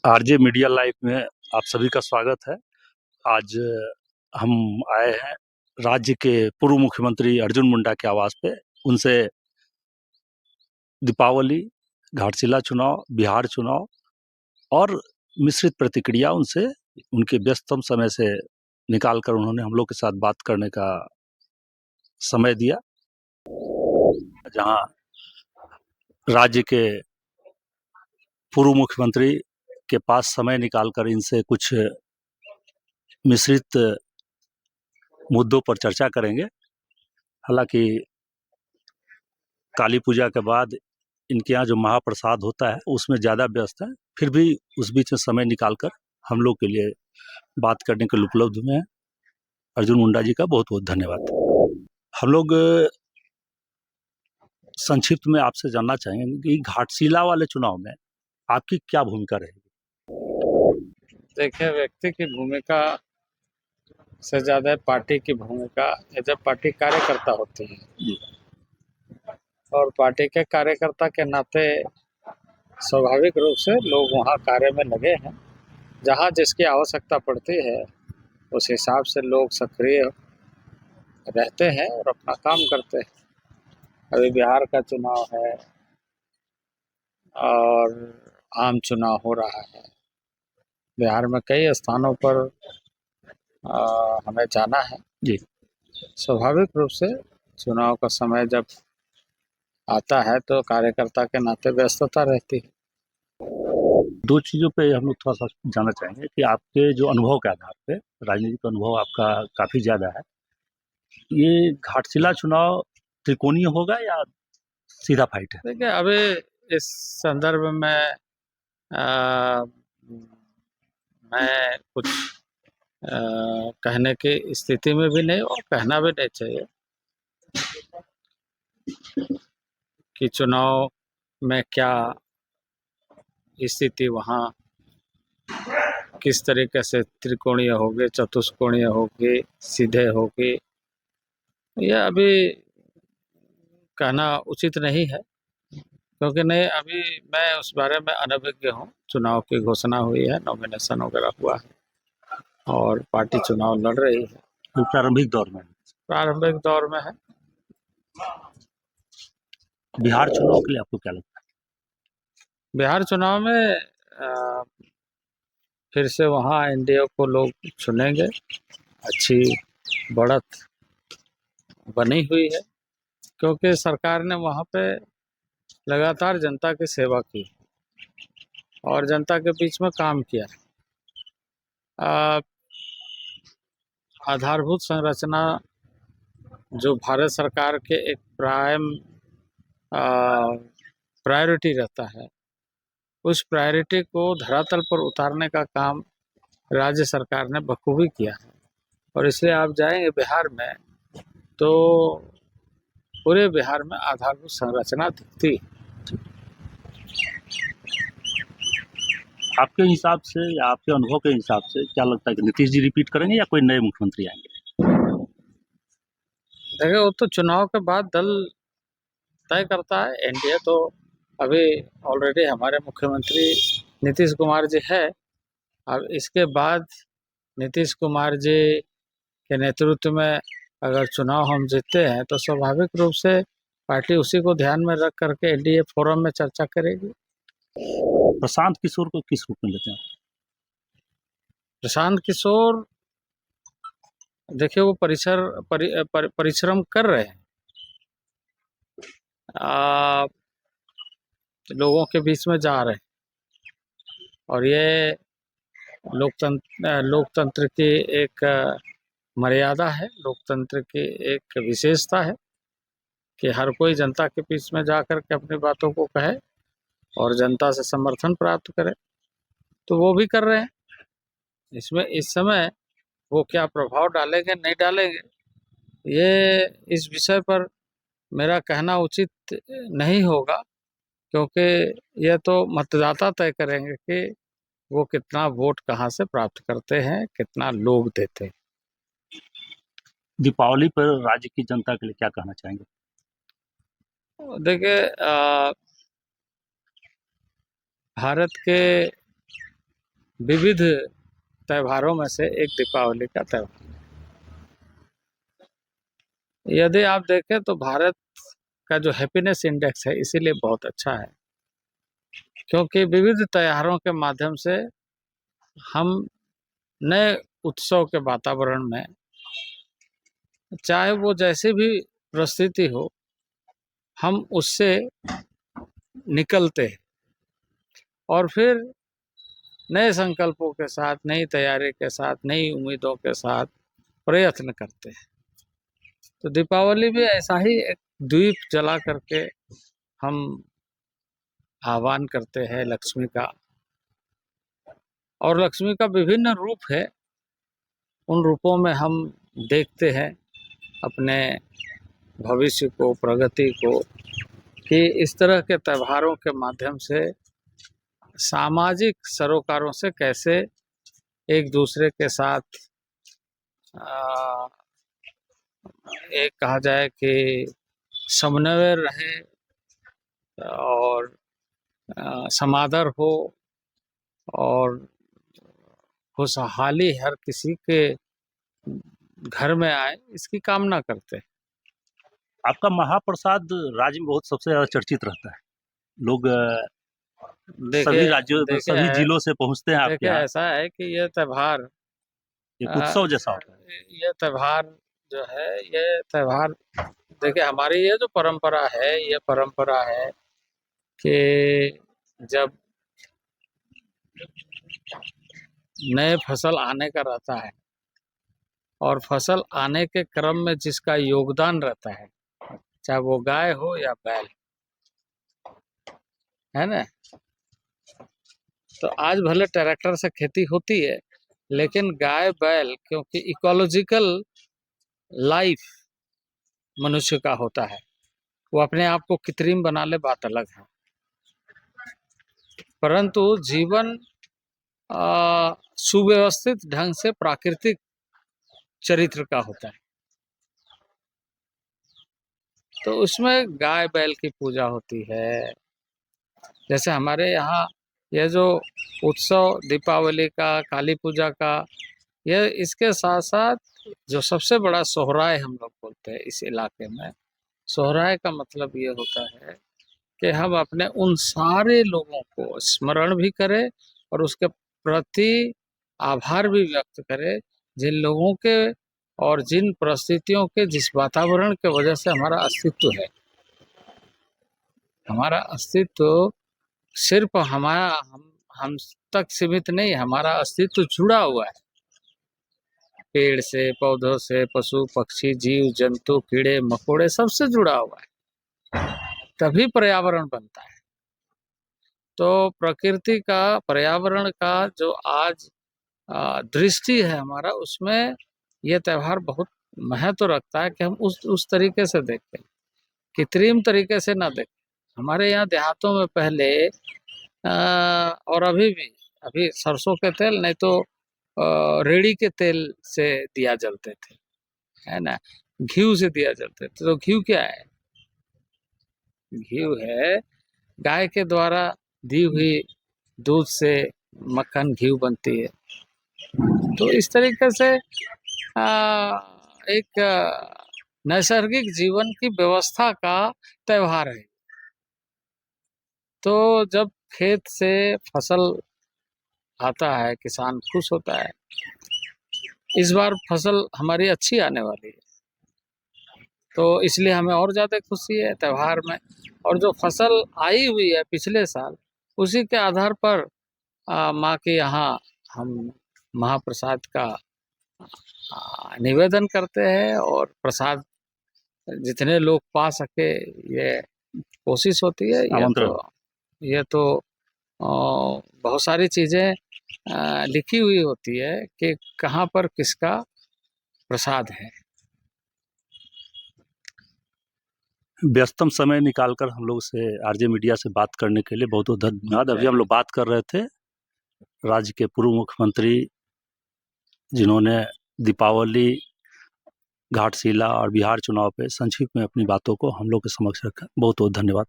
RJ media live में आप सभी का स्वागत है। आज हम आए हैं राज्य के पूर्व मुख्यमंत्री अर्जुन मुंडा के आवास पे। उनसे दीपावली, घाटशिला चुनाव, बिहार चुनाव और मिश्रित प्रतिक्रिया उनसे उनके व्यस्ततम समय से निकाल कर उन्होंने हम लोग के साथ बात करने का समय दिया, जहां राज्य के पूर्व मुख्यमंत्री के पास समय निकालकर इनसे कुछ मिश्रित मुद्दों पर चर्चा करेंगे। हालांकि काली पूजा के बाद इनके यहाँ जो महाप्रसाद होता है उसमें ज़्यादा व्यस्त है, फिर भी उस बीच में समय निकालकर हम लोग के लिए बात करने के लिए उपलब्ध हुए हैं। अर्जुन मुंडा जी का बहुत बहुत धन्यवाद। हम लोग संक्षिप्त में आपसे जानना चाहेंगे कि घाटशिला वाले चुनाव में आपकी क्या भूमिका रहेगी? देखिए, व्यक्ति की भूमिका से ज़्यादा पार्टी की भूमिका, जब पार्टी कार्यकर्ता होती है और पार्टी के कार्यकर्ता के नाते स्वाभाविक रूप से लोग वहाँ कार्य में लगे हैं। जहाँ जिसकी आवश्यकता पड़ती है उस हिसाब से लोग सक्रिय रहते हैं और अपना काम करते हैं। अभी बिहार का चुनाव है और आम चुनाव हो रहा है। बिहार में कई स्थानों पर हमें जाना है जी। स्वाभाविक रूप से चुनाव का समय जब आता है तो कार्यकर्ता के नाते व्यस्तता रहती है। दो चीज़ों पे हम लोग थोड़ा सा जानना चाहेंगे कि आपके जो अनुभव के आधार पे, राजनीतिक अनुभव आपका काफ़ी ज़्यादा है, ये घाटशिला चुनाव त्रिकोणीय होगा या सीधा फाइट है? देखिए, अभी इस संदर्भ में मैं कुछ कहने की स्थिति में भी नहीं और कहना भी नहीं चाहिए कि चुनाव में क्या स्थिति वहाँ किस तरीके से त्रिकोणीय होगी, चतुष्कोणीय होगी, सीधे होगी, यह अभी कहना उचित नहीं है, क्योंकि नहीं, अभी मैं उस बारे में अनभिज्ञ हूँ। चुनाव की घोषणा हुई है, नॉमिनेशन वगैरह हुआ है और पार्टी चुनाव लड़ रही है, तो प्रारंभिक दौर में प्रारंभिक दौर में है। बिहार चुनाव के लिए आपको क्या लगता है? बिहार चुनाव में फिर से वहाँ एनडीए को लोग चुनेंगे। अच्छी बढ़त बनी हुई है क्योंकि सरकार ने वहाँ पे लगातार जनता की सेवा की और जनता के बीच में काम किया। आधारभूत संरचना जो भारत सरकार के एक प्रायोरिटी रहता है, उस प्रायोरिटी को धरातल पर उतारने का काम राज्य सरकार ने बखूबी किया है। और इसलिए आप जाएंगे बिहार में तो पूरे बिहार में आधारभूत संरचना दिखती है। आपके हिसाब से या आपके अनुभव के हिसाब से क्या लगता है कि नीतीश जी रिपीट करेंगे या कोई नए मुख्यमंत्री आएंगे? देखिए, वो तो चुनाव के बाद दल तय करता है। एनडीए तो अभी ऑलरेडी हमारे मुख्यमंत्री नीतीश कुमार जी है। अब इसके बाद नीतीश कुमार जी के नेतृत्व में अगर चुनाव हम जीतते हैं तो स्वाभाविक रूप से पार्टी उसी को ध्यान में रख करके एनडीए फोरम में चर्चा करेगी। प्रशांत किशोर को किस रूप में लेते हैं? प्रशांत किशोर, देखिए, वो परिश्रम कर रहे हैं, लोगों के बीच में जा रहे हैं और ये लोकतंत्र की एक मर्यादा है, लोकतंत्र की एक विशेषता है कि हर कोई जनता के बीच में जा कर के अपनी बातों को कहे और जनता से समर्थन प्राप्त करे। तो वो भी कर रहे हैं। इसमें इस समय वो क्या प्रभाव डालेंगे नहीं डालेंगे, ये इस विषय पर मेरा कहना उचित नहीं होगा, क्योंकि यह तो मतदाता तय करेंगे कि वो कितना वोट कहाँ से प्राप्त करते हैं, कितना लोग देते हैं। दीपावली पर राज्य की जनता के लिए क्या कहना चाहेंगे? देखिए, भारत के विविध त्योहारों में से एक दीपावली का त्योहार। यदि आप देखें तो भारत का जो हैप्पीनेस इंडेक्स है इसीलिए बहुत अच्छा है, क्योंकि विविध त्योहारों के माध्यम से हम नए उत्सव के वातावरण में, चाहे वो जैसी भी परिस्थिति हो, हम उससे निकलते हैं और फिर नए संकल्पों के साथ, नई तैयारी के साथ, नई उम्मीदों के साथ प्रयत्न करते हैं। तो दीपावली भी ऐसा ही एक दीप जला करके हम आह्वान करते हैं लक्ष्मी का, और लक्ष्मी का विभिन्न रूप है। उन रूपों में हम देखते हैं अपने भविष्य को, प्रगति को, कि इस तरह के त्योहारों के माध्यम से सामाजिक सरोकारों से कैसे एक दूसरे के साथ एक कहा जाए कि समन्वय रहे और समादर हो और खुशहाली हर किसी के घर में आए, इसकी कामना करते हैं। आपका महाप्रसाद राज्य में बहुत सबसे ज्यादा चर्चित रहता है। लोग सभी राज्यों, सभी जिलों से पहुंचते हैं आपके देखिए यहाँ। ऐसा है कि ये त्योहार एक उत्सव जैसा होता है। ये त्योहार जो है, ये त्योहार देखिए हमारी ये जो परंपरा है, ये परंपरा है कि जब नए फसल आने का रहता है और फसल आने के क्रम में जिसका योगदान रहता है, चाहे वो गाय हो या बैल, है ना। तो आज भले ट्रैक्टर से खेती होती है, लेकिन गाय बैल, क्योंकि इकोलॉजिकल लाइफ मनुष्य का होता है, वो अपने आप को कृत्रिम बना ले, बात अलग है, परंतु जीवन सुव्यवस्थित ढंग से प्राकृतिक चरित्र का होता है। तो उसमें गाय बैल की पूजा होती है। जैसे हमारे यहाँ ये जो उत्सव दीपावली का, काली पूजा का, ये इसके साथ साथ जो सबसे बड़ा सोहराय हम लोग बोलते हैं इस इलाके में, सोहराय का मतलब ये होता है कि हम अपने उन सारे लोगों को स्मरण भी करें और उसके प्रति आभार भी व्यक्त करें, जिन लोगों के और जिन परिस्थितियों के, जिस वातावरण के वजह से हमारा अस्तित्व है। हमारा अस्तित्व सिर्फ हम तक सीमित नहीं, हमारा अस्तित्व जुड़ा हुआ है पेड़ से, पौधों से, पशु पक्षी, जीव जंतु, कीड़े मकोड़े, सबसे जुड़ा हुआ है, तभी पर्यावरण बनता है। तो प्रकृति का, पर्यावरण का जो आज दृष्टि है हमारा, उसमें यह त्योहार बहुत महत्व रखता है कि हम उस तरीके से देखते हैं, कृत्रिम तरीके से ना देखें। हमारे यहाँ देहातों में पहले और अभी सरसों के तेल, नहीं तो रेड़ी के तेल से दिया जलते थे, है ना, घी से दिया जलते थे। तो घी क्या है? घी है गाय के द्वारा दी हुई दूध से मक्खन, घी बनती है। तो इस तरीके से एक नैसर्गिक जीवन की व्यवस्था का त्योहार है। तो जब खेत से फसल आता है, किसान खुश होता है, इस बार फसल हमारी अच्छी आने वाली है, तो इसलिए हमें और ज़्यादा खुशी है त्योहार में। और जो फसल आई हुई है पिछले साल, उसी के आधार पर माँ के यहाँ हम महाप्रसाद का निवेदन करते हैं, और प्रसाद जितने लोग पा सके, ये कोशिश होती है। ये तो बहुत सारी चीज़ें लिखी हुई होती है कि कहाँ पर किसका प्रसाद है। व्यस्तम समय निकालकर हम लोग से, आरजे मीडिया से बात करने के लिए बहुत बहुत धन्यवाद। अभी हम लोग बात कर रहे थे राज्य के पूर्व मुख्यमंत्री, जिन्होंने दीपावली, घाटशिला और बिहार चुनाव पे संक्षिप्त में अपनी बातों को हम लोग के समक्ष रखा। बहुत बहुत धन्यवाद।